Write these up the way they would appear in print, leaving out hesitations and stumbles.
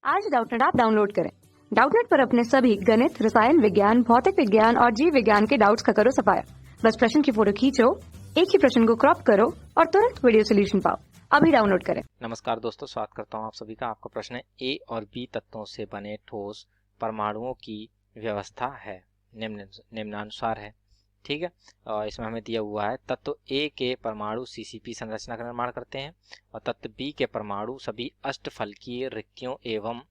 आज Doubtnut app download करें। Doubtnut पर अपने सभी गणित, रसायन विज्ञान, भौतिक विज्ञान और जीव विज्ञान के डाउट्स का करो सफाया। बस प्रश्न की फोटो खींचो, एक ही प्रश्न को क्रॉप करो और तुरंत वीडियो सोल्यूशन पाओ। अभी डाउनलोड करें। नमस्कार दोस्तों, स्वागत करता हूं आप सभी का। आपका प्रश्न है, ए और बी तत्वों से बने ठोस परमाणुओं की व्यवस्था है निम्नानुसार है। ठीक है, और इसमें हमें दिया हुआ है तत्व ए के परमाणु सीसीपी संरचना का निर्माण करते हैं और तत्व बी के परमाणु सभी अष्टफलकीय रिक्तियों एवं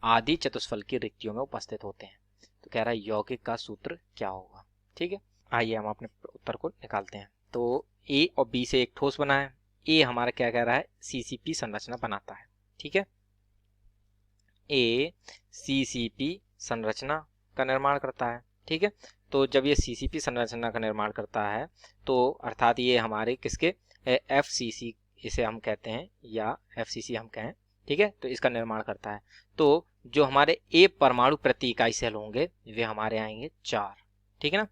आदि चतुष्फलकीय रिक्तियों में उपस्थित होते हैं। तो कह रहा है यौगिक का सूत्र क्या होगा। ठीक है, आइए हम अपने उत्तर को निकालते हैं। तो ए और बी से एक ठोस बना है। ए हमारा क्या कह रहा है, सीसीपी संरचना बनाता है। ठीक है, ए सीसीपी संरचना का निर्माण करता है। ठीक है, तो जब ये सीसीपी संरचना का निर्माण करता है तो अर्थात ये हमारे किसके एफसीसी इसे हम कहते हैं या एफसीसी हम कहें। ठीक है, तो इसका निर्माण करता है। तो जो हमारे ए परमाणु प्रति इकाई सेल होंगे वे हमारे आएंगे 4। ठीक है ना,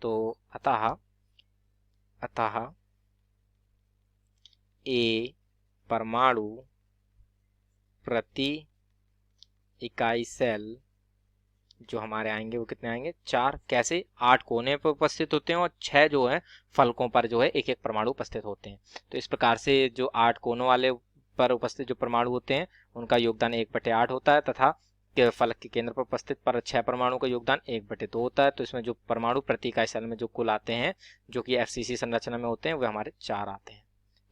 तो अतः ए परमाणु प्रति इकाई सेल जो हमारे आएंगे वो कितने आएंगे, 4। कैसे, 8 कोने पर उपस्थित होते हैं और 6 जो है फलकों पर जो है एक एक परमाणु उपस्थित होते हैं। तो इस प्रकार से जो 8 कोनों वाले पर उपस्थित जो परमाणु होते हैं उनका योगदान 1/8 होता है तथा फलक के केंद्र पर उपस्थित पर 6 परमाणु का योगदान 1/2 होता है। तो इसमें जो परमाणु प्रति इकाई सेल में जो कुल आते हैं जो कि एफसीसी संरचना में होते हैं वे हमारे 4 आते हैं।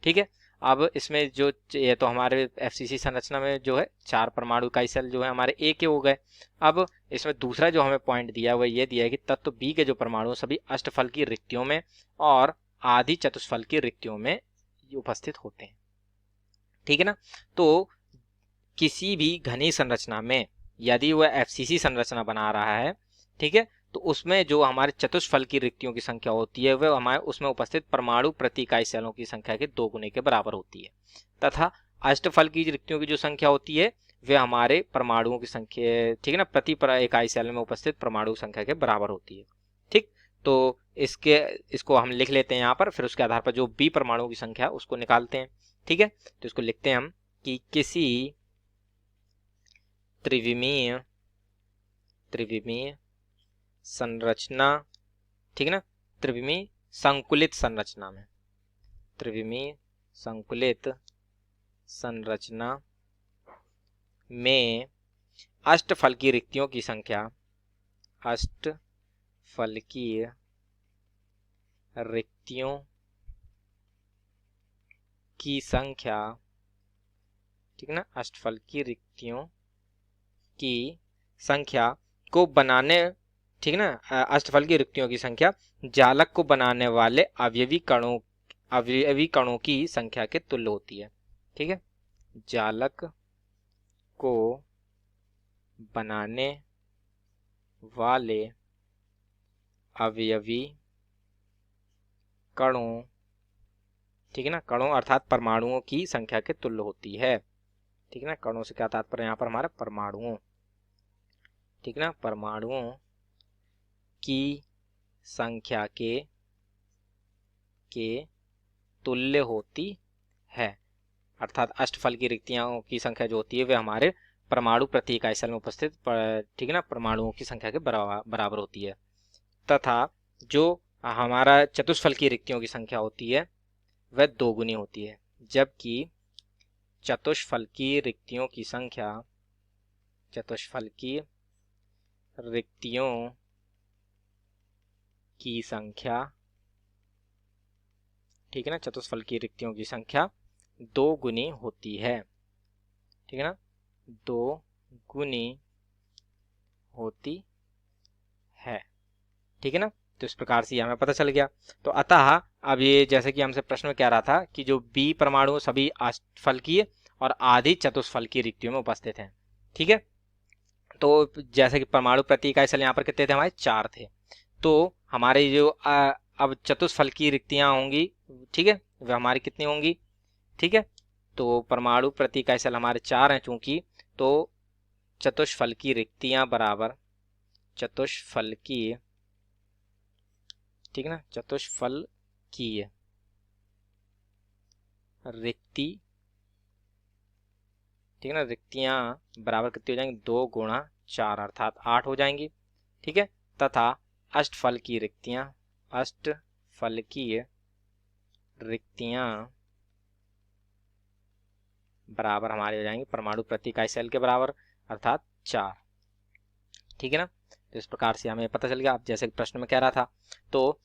ठीक है, अब इसमें जो ये तो हमारे एफसीसी संरचना में जो है 4 परमाणु इकाई सेल जो है हमारे ए के हो गए। अब इसमें दूसरा जो हमें पॉइंट दिया हुआ ये दिया है कि तत्व बी के जो परमाणु सभी अष्टफल की रिक्तियों में और आदि चतुष्फल की रिक्तियों में उपस्थित होते हैं। ठीक है ना, तो किसी भी घनी संरचना में यदि वह एफसीसी संरचना बना रहा है, ठीक है, तो उसमें जो हमारे चतुष्फल की रिक्तियों की संख्या होती है वह हमारे उसमें उपस्थित परमाणु प्रति इकाई सेलों की संख्या के 2 गुने के बराबर होती है तथा अष्टफल की रिक्तियों की जो संख्या होती है वे हमारे परमाणुओं की संख्या, ठीक है ना, प्रति इकाई सेल में उपस्थित परमाणु संख्या के बराबर होती है। ठीक, तो इसको हम लिख लेते हैं यहाँ पर, फिर उसके आधार पर जो बी परमाणुओं की संख्या उसको निकालते हैं। ठीक है, तो इसको लिखते हैं हम कि किसी त्रिविमीय संरचना, ठीक है ना, त्रिविमीय संकुलित संरचना में, त्रिविमीय संकुलित संरचना में अष्टफलकीय रिक्तियों की संख्या, अष्टफलकीय रिक्तियों की संख्या, ठीक है ना, अष्टफलकीय रिक्तियों की संख्या को बनाने, ठीक है ना, अष्टफल की रिक्तियों की संख्या जालक को बनाने वाले अवयवी कणों की संख्या के तुल्य होती है। ठीक है, जालक को बनाने वाले अवयवी कणों, ठीक है ना, कणों अर्थात परमाणुओं की संख्या के तुल्य होती है। ठीक है ना, कणों से क्या तात्पर्य यहाँ पर हमारा परमाणुओं, ठीक है ना, परमाणुओं की संख्या के तुल्य होती है अर्थात अष्टफल की रिक्तियों की संख्या जो होती है वे हमारे परमाणु प्रति इकाई सेल में उपस्थित, ठीक है ना, परमाणुओं की संख्या के बराबर होती है तथा जो हमारा चतुष्फल की रिक्तियों की संख्या होती है वह 2 गुनी होती है, जबकि चतुष्फल की रिक्तियों की संख्या, चतुष्फल की रिक्तियों की संख्या, ठीक है ना, चतुष्फल की रिक्तियों की संख्या 2 गुनी होती है। ठीक है ना, 2 गुनी होती है। ठीक है ना, तो इस प्रकार से हमें पता चल गया। तो अतः अब ये जैसे कि हमसे प्रश्न में कह रहा था कि जो बी परमाणु सभी अष्टफलकीय और आदि चतुष्फल की रिक्तियों में उपस्थित हैं। ठीक है, तो जैसे कि परमाणु प्रति इकाई सेल यहाँ पर कितने थे, हमारे 4 थे। तो हमारे जो अब चतुष्फल की रिक्तियां होंगी, ठीक है, वह हमारी कितनी होंगी। ठीक है, तो परमाणु प्रति इकाई सेल हमारे 4 हैं चूंकि, तो चतुष्फल की रिक्तियां बराबर चतुष्फल की, ठीक है ना, चतुष्फल की रिक्ति ठीक है ना। रिक्तियां बराबर कितनी हो जाएंगी, 2 गुणा 4 अर्थात 8 हो जाएंगी। ठीक है, तथा अष्टफल की रिक्तियां बराबर हमारे हो जाएंगे परमाणु प्रति इकाई सेल के बराबर अर्थात 4। ठीक है ना। तो इस प्रकार से हमें पता चल गया। अब जैसे प्रश्न में कह रहा था, तो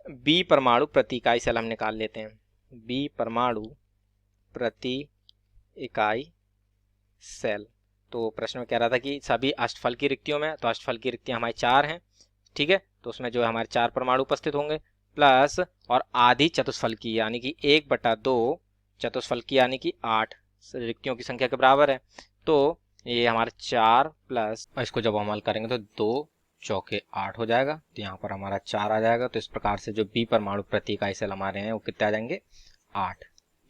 बी परमाणु प्रति इकाई सेल हम निकाल लेते हैं। बी परमाणु प्रति इकाई सेल, तो प्रश्न में कह रहा था कि सभी अष्टफल की रिक्तियों में, तो अष्टफल की रिक्तियां हमारी 4 हैं। ठीक है, तो उसमें जो है हमारे 4 परमाणु उपस्थित होंगे, प्लस और आधी चतुष्फल की यानी कि 1/2 चतुष्फल की यानी कि 8 रिक्तियों की संख्या के बराबर है। तो ये हमारे 4 प्लस, और इसको जब हम हल करेंगे तो 2 चौके 8 हो जाएगा, तो यहाँ पर हमारा 4 आ जाएगा। तो इस प्रकार से जो बी परमाणु प्रति इकाई सेल हमारे हैं वो कितने आ जाएंगे, 8।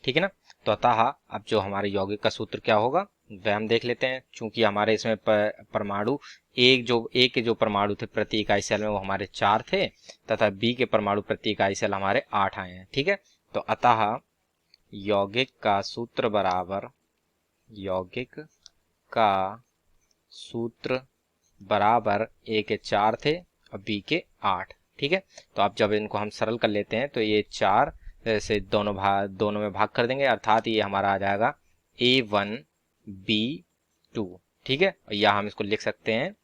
ठीक है ना। तो अतः अब जो हमारे यौगिक का सूत्र क्या होगा वह हम देख लेते हैं। चूंकि हमारे इसमें परमाणु ए के जो परमाणु थे प्रति इकाई सेल में वो हमारे 4 थे, तथा बी के परमाणु प्रति इकाई सेल हमारे 8 आए हैं। ठीक है, तो अतः यौगिक का सूत्र बराबर ए के 4 थे और बी के 8। ठीक है, तो अब जब इनको हम सरल कर लेते हैं तो ये 4 से दोनों में भाग कर देंगे, अर्थात ये हमारा आ जाएगा A1B2। ठीक है, और या हम इसको लिख सकते हैं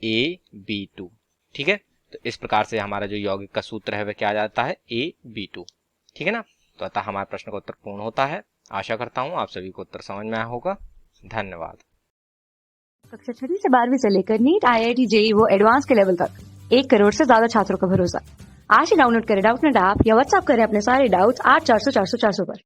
AB2। ठीक है, तो इस प्रकार से हमारा जो यौगिक का सूत्र है वह क्या आ जाता है, AB2। ठीक है ना। तो अतः हमारे प्रश्न का उत्तर पूर्ण होता है। आशा करता हूँ आप सभी को उत्तर समझ में आया होगा। धन्यवाद। कक्षा 6वीं से 12वीं से लेकर नीट, IIT, JEE वो एडवांस के लेवल तक 1 करोड़ से ज्यादा छात्रों का भरोसा। आज ही डाउनलोड करें डाउटनेट ऐप या व्हाट्सएप करें अपने सारे डाउट्स 8400 400 400 पर।